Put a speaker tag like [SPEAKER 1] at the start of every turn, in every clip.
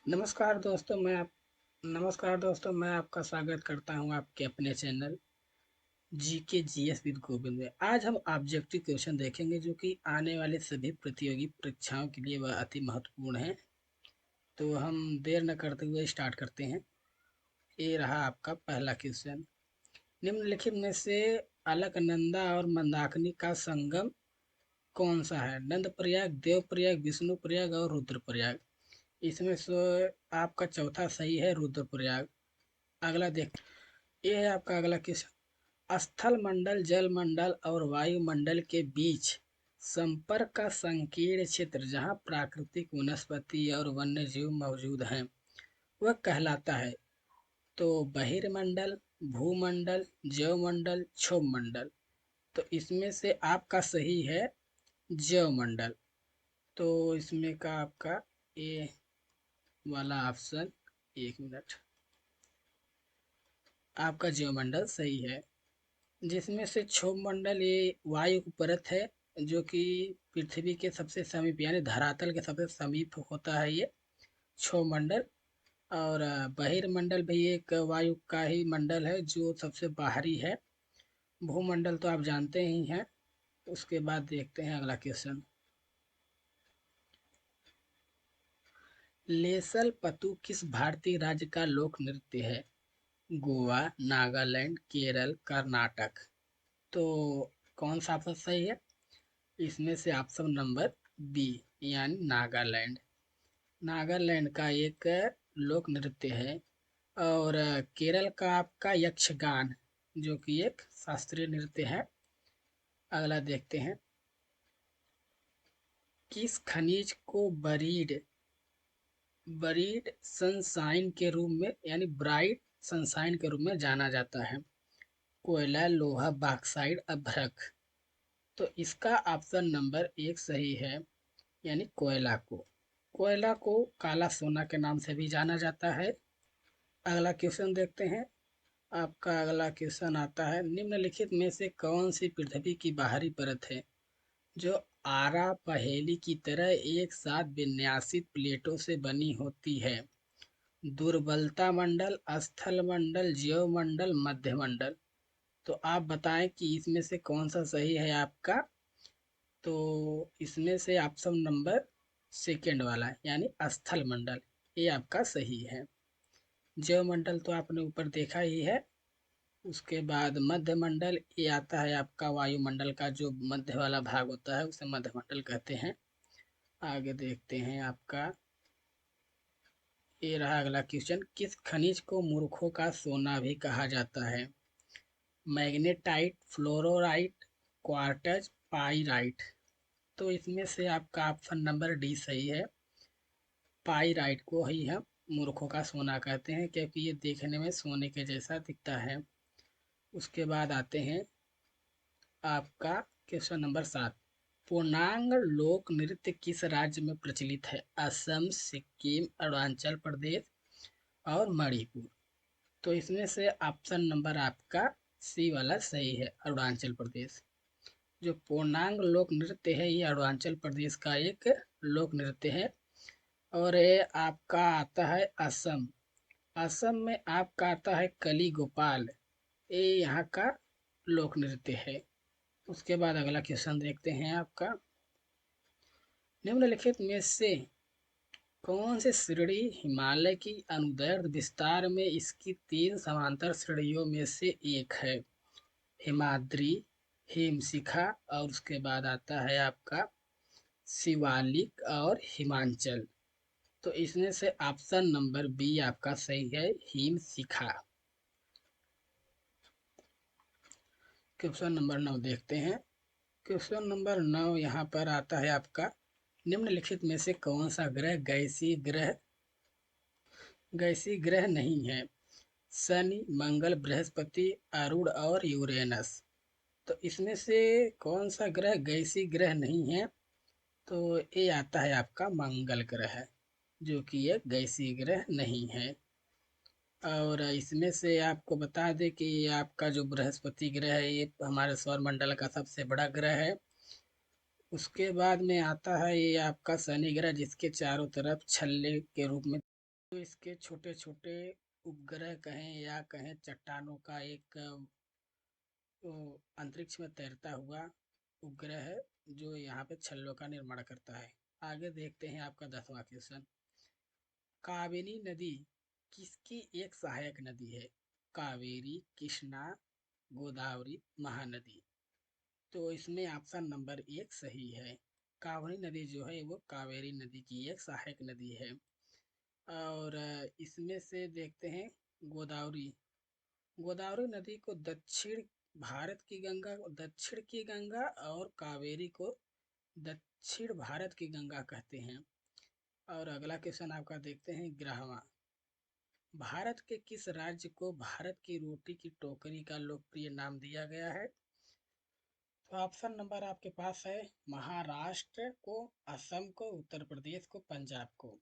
[SPEAKER 1] नमस्कार दोस्तों, मैं आपका स्वागत करता हूं आपके अपने channel GK GS with Govind में। आज हम ऑब्जेक्टिव क्वेश्चन देखेंगे जो कि आने वाले सभी प्रतियोगी परीक्षाओं के लिए वह अति महत्वपूर्ण है। तो हम देर न करते हुए स्टार्ट करते हैं। ये रहा आपका पहला क्वेश्चन। निम्नलिखित में से अलकनंदा और मंदाकिनी का संगम कौन सा है? नंदप्रयाग, देवप्रयाग, विष्णुप्रयाग और रुद्रप्रयाग। इसमें से आपका चौथा सही है, रुद्रप्रयाग। अगला देख, ये है आपका अगला क्वेश्चन। स्थल मंडल, जल मंडल और वायुमंडल के बीच संपर्क का संकीर्ण क्षेत्र जहाँ प्राकृतिक वनस्पति और वन्य जीव मौजूद हैं वह कहलाता है। तो बहिर्मंडल, भूमंडल, जैवमंडल, क्षोभमंडल। तो इसमें से आपका सही है जैवमंडल। तो इसमें का आपका ए वाला ऑप्शन, एक मिनट, आपका जैवमंडल सही है। जिसमें से क्षोभमंडल ये वायु की परत है जो कि पृथ्वी के सबसे समीप यानी धरातल के सबसे समीप होता है ये क्षोभमंडल। और बहिर्मंडल भी एक वायु का ही मंडल है जो सबसे बाहरी है। भूमंडल तो आप जानते ही हैं। उसके बाद देखते हैं अगला क्वेश्चन। लेसल पतु किस भारतीय राज्य का लोक नृत्य है? गोवा, नागालैंड, केरल, कर्नाटक। तो कौन सा ऑप्शन सही है? इसमें से ऑप्शन नंबर बी यानी नागालैंड। नागालैंड का एक लोक नृत्य है। और केरल का आपका यक्षगान जो कि एक शास्त्रीय नृत्य है। अगला देखते हैं। किस खनिज को बरीड बरीड सनसाइन के रूप में यानी ब्राइट सनसाइन के रूप में जाना जाता है? कोयला, लोहा, बॉक्साइट, अभ्रक। तो इसका ऑप्शन नंबर एक सही है यानी कोयला को काला सोना के नाम से भी जाना जाता है। अगला क्वेश्चन देखते हैं। आपका अगला क्वेश्चन आता है, निम्नलिखित में से कौन सी पृथ्वी की बाहरी परत है जो आरा पहेली की तरह एक साथ विन्यासित प्लेटों से बनी होती है? दुर्बलता मंडल, स्थल मंडल, ज्योव मंडल, मध्य मंडल। तो आप बताएं कि इसमें से कौन सा सही है आपका? तो इसमें से ऑप्शन नंबर सेकेंड वाला यानी स्थल मंडल ये आपका सही है। जैव मंडल तो आपने ऊपर देखा ही है। उसके बाद मध्य मंडल ये आता है आपका वायुमंडल का जो मध्य वाला भाग होता है उसे मध्य मंडल कहते हैं। आगे देखते हैं आपका, ये रहा अगला क्वेश्चन। किस खनिज को मूर्खों का सोना भी कहा जाता है? Magnetite, fluorite, quartz, pyrite. तो इसमें से आपका ऑप्शन नंबर डी सही है। पाइराइट को ही हम मूर्खों का सोना कहते हैं क्योंकि ये देखने में सोने के जैसा दिखता है। उसके बाद आते हैं आपका क्वेश्चन नंबर 7। पूर्णांग लोक नृत्य किस राज्य में प्रचलित है? असम, सिक्किम, अरुणाचल प्रदेश और मणिपुर। तो इसमें से ऑप्शन नंबर आपका सी वाला सही है, अरुणाचल प्रदेश। जो पूर्णांग लोक नृत्य है ये अरुणाचल प्रदेश का एक लोक नृत्य है। और ये आपका आता है असम। असम में आपका आता है कली गोपाल, ये यहाँ का लोक नृत्य है। उसके बाद अगला क्वेश्चन देखते हैं आपका, निम्नलिखित में से कौन से श्रेणी हिमालय की अनुदैर्ध्य विस्तार में इसकी 3 समांतर श्रेणियों में से एक है? हिमाद्री, हिमशिखा और उसके बाद आता है आपका शिवालिक और हिमांचल। तो इसमें से ऑप्शन नंबर बी आपका सही है, हिमशिखा। क्वेश्चन नंबर 9 देखते हैं। क्वेश्चन नंबर 9 यहाँ पर आता है आपका, निम्नलिखित में से कौन सा ग्रह गैसीय ग्रह नहीं है? शनि, मंगल, बृहस्पति, अरुण और यूरेनस। तो इसमें से कौन सा ग्रह गैसीय ग्रह नहीं है? तो ये आता है आपका मंगल ग्रह जो कि एक गैसीय ग्रह नहीं है। और इसमें से आपको बता दें कि आपका जो बृहस्पति ग्रह है ये हमारे सौर मंडल का सबसे बड़ा ग्रह है। उसके बाद में आता है ये आपका शनि ग्रह जिसके चारों तरफ छल्ले के रूप में तो इसके छोटे छोटे उपग्रह कहें या कहें चट्टानों का एक अंतरिक्ष में तैरता हुआ उपग्रह है जो यहाँ पे छल्लों का निर्माण करता है। आगे देखते हैं आपका 10वां क्वेश्चन। कावेरी नदी किसकी एक सहायक नदी है? कावेरी, कृष्णा, गोदावरी, महानदी। तो इसमें ऑप्शन नंबर 1 सही है। कावेरी नदी जो है वो कावेरी नदी की एक सहायक नदी है। और इसमें से देखते हैं गोदावरी। गोदावरी नदी को दक्षिण भारत की गंगा, दक्षिण की गंगा, और कावेरी को दक्षिण भारत की गंगा कहते हैं। और अगला क्वेश्चन आपका देखते हैं 11वां। भारत के किस राज्य को भारत की रोटी की टोकरी का लोकप्रिय नाम दिया गया है? तो ऑप्शन नंबर आपके पास है महाराष्ट्र को, असम को, उत्तर प्रदेश को, पंजाब को।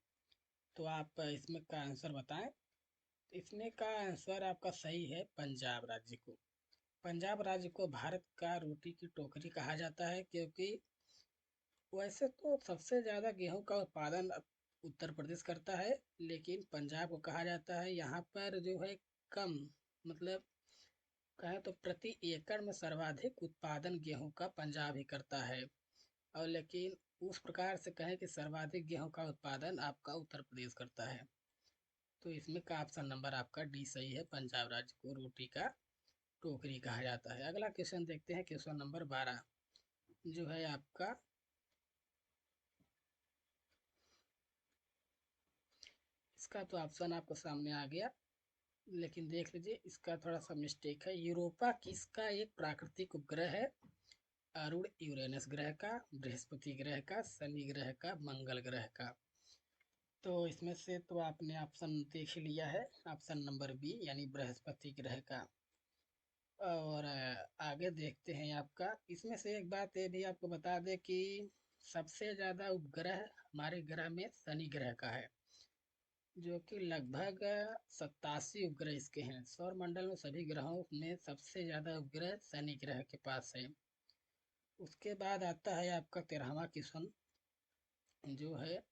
[SPEAKER 1] तो आप इसमें का आंसर बताएं। तो इसमें का आंसर आपका सही है पंजाब राज्य को। पंजाब राज्य को भारत का रोटी की टोकरी कहा जाता है क्योंकि वैसे तो सबसे ज़्यादा गेहूं का उत्पादन उत्तर प्रदेश करता है, लेकिन पंजाब को कहा जाता है यहाँ पर जो है कम, मतलब कहें तो प्रति एकड़ में सर्वाधिक उत्पादन गेहूं का पंजाब ही करता है। और लेकिन उस प्रकार से कहें कि सर्वाधिक गेहूं का उत्पादन आपका उत्तर प्रदेश करता है। तो इसमें का ऑप्शन नंबर आपका डी सही है। पंजाब राज्य को रोटी का टोकरी कहा जाता है। अगला क्वेश्चन देखते हैं, क्वेश्चन नंबर 12 जो है आपका। इसका तो ऑप्शन आपको सामने आ गया, लेकिन देख लीजिए इसका थोड़ा सा मिस्टेक है। यूरोपा किसका एक प्राकृतिक उपग्रह है? अरुण यूरेनस ग्रह का, बृहस्पति ग्रह का, शनि ग्रह का, मंगल ग्रह का। तो इसमें से तो आपने ऑप्शन देख लिया है, ऑप्शन नंबर बी यानी बृहस्पति ग्रह का। और आगे देखते हैं आपका। इसमें से एक बात ये भी आपको बता दें कि सबसे ज़्यादा उपग्रह हमारे ग्रह में शनि ग्रह का है, जो कि लगभग 87 उपग्रह इसके हैं। सौर मंडल में सभी ग्रहों में सबसे ज़्यादा उपग्रह शनि ग्रह के पास है। उसके बाद आता है आपका 13वां क्वेश्चन जो है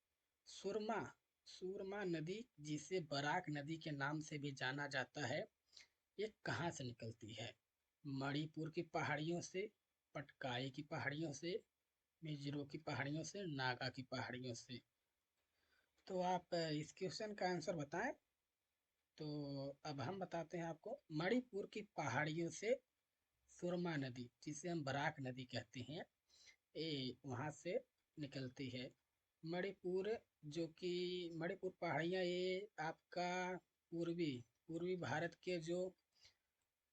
[SPEAKER 1] सुरमा। सुरमा नदी, जिसे बराक नदी के नाम से भी जाना जाता है, ये कहाँ से निकलती है? मणिपुर की पहाड़ियों से, पटकाई की पहाड़ियों से, मिजोरम की पहाड़ियों से, नागा की पहाड़ियों से। तो आप इस क्वेश्चन का आंसर बताएं। तो अब हम बताते हैं आपको। मणिपुर की पहाड़ियों से सुरमा नदी, जिसे हम बराक नदी कहते हैं, ये वहाँ से निकलती है। मणिपुर, जो कि मणिपुर पहाड़ियाँ ये आपका पूर्वी पूर्वी भारत के जो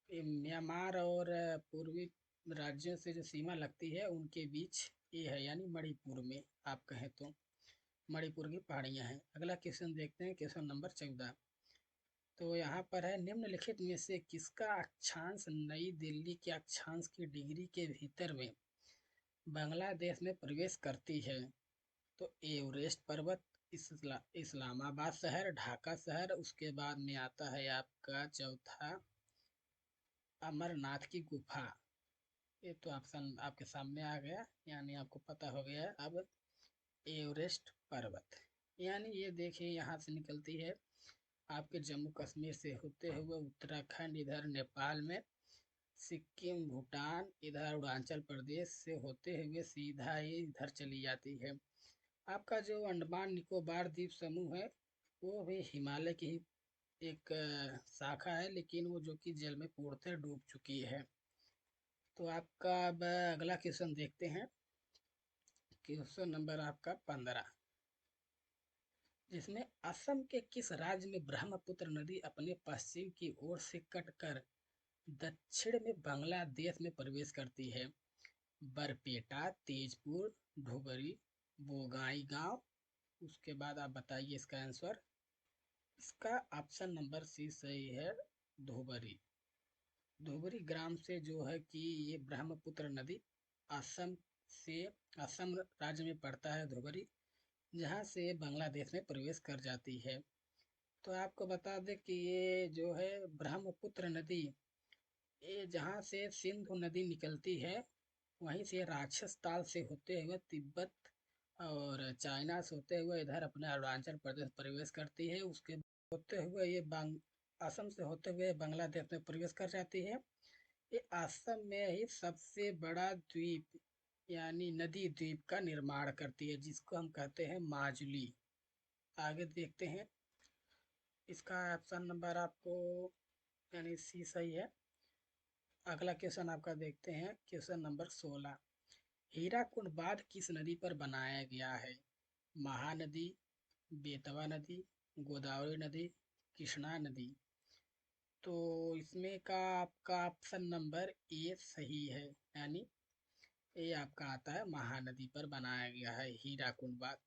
[SPEAKER 1] म्यांमार और पूर्वी राज्यों से जो सीमा लगती है उनके बीच ये है, यानी मणिपुर में आप कहें तो मणिपुर की पहाड़ियाँ हैं। अगला क्वेश्चन देखते हैं, क्वेश्चन नंबर 14। तो यहाँ पर है निम्नलिखित में से किसका अक्षांश नई दिल्ली के अक्षांश की डिग्री के भीतर में बांग्लादेश में प्रवेश करती है? तो एवरेस्ट पर्वत, इस्लामाबाद शहर, ढाका शहर, उसके बाद में आता है आपका चौथा अमरनाथ की गुफा। ये तो ऑप्शन आपके सामने आ गया, यानी आपको पता हो गया है अब। एवरेस्ट पर्वत, यानी ये देखिए यहाँ से निकलती है आपके जम्मू कश्मीर से होते हुए उत्तराखंड, इधर नेपाल में, सिक्किम, भूटान, इधर अरुणाचल प्रदेश से होते हुए सीधा ये इधर चली जाती है। आपका जो अंडमान निकोबार द्वीप समूह है वो भी हिमालय की ही एक शाखा है, लेकिन वो जो कि जल में पूर्णतः डूब चुकी है। तो आपका अब अगला क्वेश्चन देखते हैं, क्वेश्चन नंबर आपका 15, जिसमें असम के किस राज्य में ब्रह्मपुत्र नदी अपने पश्चिम की ओर से कटकर दक्षिण में बांग्लादेश में प्रवेश करती है? बरपेटा, तेजपुर, धुबरी, बोगाई गांव। उसके बाद आप बताइए इसका आंसर। इसका ऑप्शन नंबर सी सही है, धुबरी। धुबरी ग्राम से जो है कि ये ब्रह्मपुत्र नदी असम से, असम राज्य में पड़ता है धुबरी, जहाँ से ये बांग्लादेश में प्रवेश कर जाती है। तो आपको बता दें कि ये जो है ब्रह्मपुत्र नदी, ये जहाँ से सिंधु नदी निकलती है वहीं से राक्षस ताल से होते हुए तिब्बत और चाइना से होते हुए इधर अपने अरुणाचल प्रदेश प्रवेश करती है। उसके होते हुए ये असम से होते हुए बांग्लादेश में प्रवेश कर जाती है। ये असम में ही सबसे बड़ा द्वीप यानी नदी द्वीप का निर्माण करती है, जिसको हम कहते हैं माजुली। आगे देखते हैं। इसका ऑप्शन नंबर आपको यानी सी सही है। अगला क्वेश्चन आपका देखते हैं, क्वेश्चन नंबर 16। हीराकुंड बांध किस नदी पर बनाया गया है? महानदी, बेतवा नदी, गोदावरी नदी, कृष्णा नदी। तो इसमें का आपका ऑप्शन नंबर ए सही है, यानी ये आपका आता है महानदी पर बनाया गया है हीराकुंड बांध।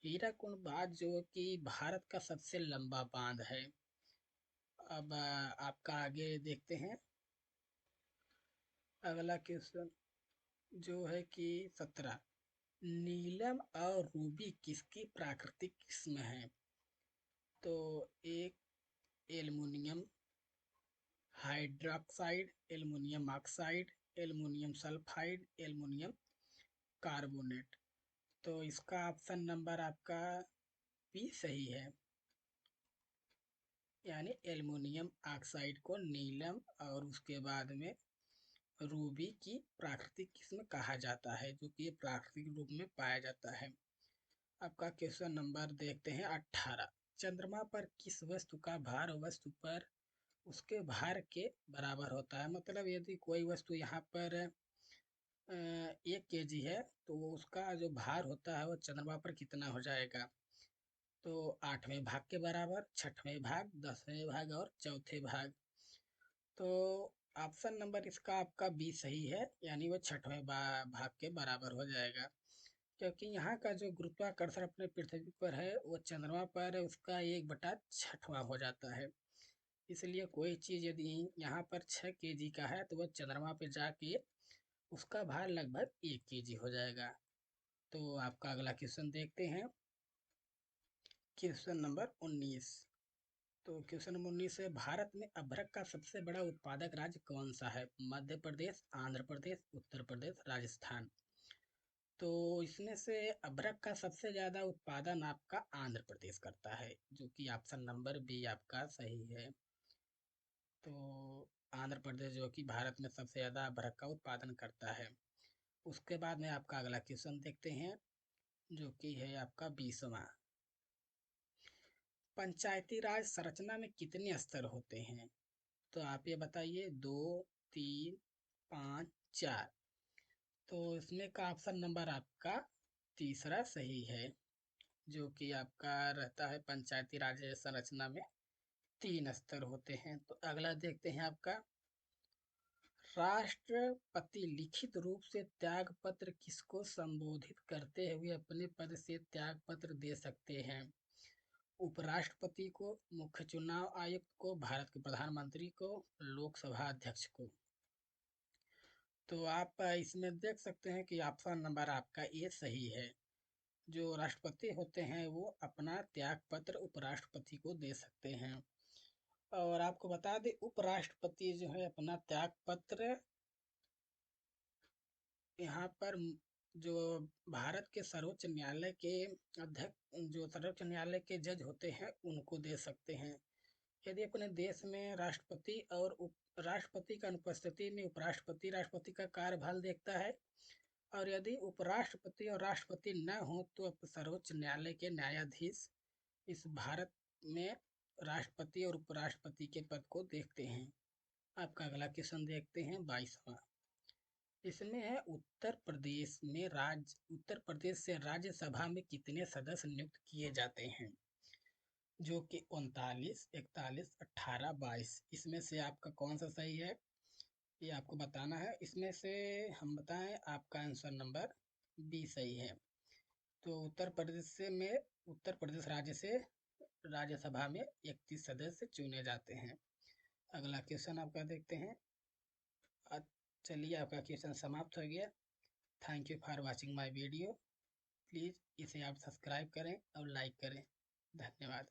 [SPEAKER 1] हीराकुंड बांध जो कि भारत का सबसे लंबा बांध है। अब आपका आगे देखते हैं। अगला क्वेश्चन जो है कि 17। नीलम और रूबी किसकी प्राकृतिक किस्म है? तो एक aluminium hydroxide, aluminium oxide, aluminium sulphide, aluminium carbonate. तो इसका ऑप्शन नंबर आपका बी सही है, यानी एल्युमिनियम ऑक्साइड को नीलम और उसके बाद में रूबी की प्राकृतिक किस्म कहा जाता है, जो कि प्राकृतिक रूप में पाया जाता है। आपका क्वेश्चन नंबर देखते हैं 18। चंद्रमा पर किस वस्तु का भार वस्तु पर उसके भार के बराबर होता है? मतलब यदि कोई वस्तु यहाँ पर 1 kg है, तो उसका जो भार होता है वो चंद्रमा पर कितना हो जाएगा? तो 8वें भाग के बराबर, 6वें भाग, 10वें भाग और चौथे भाग। तो ऑप्शन नंबर इसका आपका बी सही है, यानी वो 6वें भाग के बराबर हो जाएगा। क्योंकि यहाँ का जो गुरुत्वाकर्षण अपने पृथ्वी पर है वो चंद्रमा पर उसका 1/6वां हो जाता है। इसलिए कोई चीज़ यदि यहाँ पर 6 kg का है, तो वह चंद्रमा पे जाके उसका भार लगभग 1 kg हो जाएगा। तो आपका अगला क्वेश्चन देखते हैं, क्वेश्चन नंबर 19। तो क्वेश्चन नंबर 19 है, भारत में अभ्रक का सबसे बड़ा उत्पादक राज्य कौन सा है? मध्य प्रदेश, आंध्र प्रदेश, उत्तर प्रदेश, राजस्थान। तो इसमें से अभ्रक का सबसे ज्यादा उत्पादन आपका आंध्र प्रदेश करता है, जो कि ऑप्शन नंबर बी आपका सही है। तो आंध्र प्रदेश जो कि भारत में सबसे ज्यादा अभ्रक का उत्पादन करता है। उसके बाद में आपका अगला क्वेश्चन देखते हैं, जो कि है आपका 20वां। पंचायती राज संरचना में कितने स्तर होते हैं? तो आप ये बताइए, 2, 3, 5, 4। तो इसमें का ऑप्शन नंबर आपका तीसरा सही है, जो कि आपका रहता है पंचायती राज संरचना में 3 स्तर होते हैं। तो अगला देखते हैं आपका, राष्ट्रपति लिखित रूप से त्याग पत्र किसको संबोधित करते हुए अपने पद से त्याग पत्र दे सकते हैं? उपराष्ट्रपति को, मुख्य चुनाव आयुक्त को, भारत के प्रधानमंत्री को, लोकसभा अध्यक्ष को। तो आप इसमें देख सकते हैं कि ऑप्शन नंबर आपका ए सही है। जो राष्ट्रपति होते हैं वो अपना त्याग पत्र उपराष्ट्रपति को दे सकते हैं। और आपको बता दें, उपराष्ट्रपति जो है अपना त्याग पत्र यहाँ पर जो भारत के सर्वोच्च न्यायालय के अध्यक्ष, जो सर्वोच्च न्यायालय के जज होते हैं उनको दे सकते हैं। यदि अपने देश में राष्ट्रपति और उप राष्ट्रपति का अनुपस्थिति में उपराष्ट्रपति राष्ट्रपति का कार्यभार देखता है, और यदि उपराष्ट्रपति और राष्ट्रपति न हो तो सर्वोच्च न्यायालय के न्यायाधीश इस भारत में राष्ट्रपति और उपराष्ट्रपति के पद को देखते हैं। आपका अगला क्वेश्चन देखते हैं 22वां। इसमें है, उत्तर प्रदेश से राज्यसभा में कितने सदस्य नियुक्त किए जाते हैं? जो कि 39, 41, 18, 22। इसमें से आपका कौन सा सही है, ये आपको बताना है। इसमें से हम बताएं, आपका आंसर नंबर बी सही है। तो उत्तर प्रदेश राज्य से राज्यसभा में 31 सदस्य चुने जाते हैं। अगला क्वेश्चन आपका देखते हैं। चलिए, आपका क्वेश्चन समाप्त हो गया। Thank you for watching my video. Please इसे आप सब्सक्राइब करें और लाइक करें। धन्यवाद।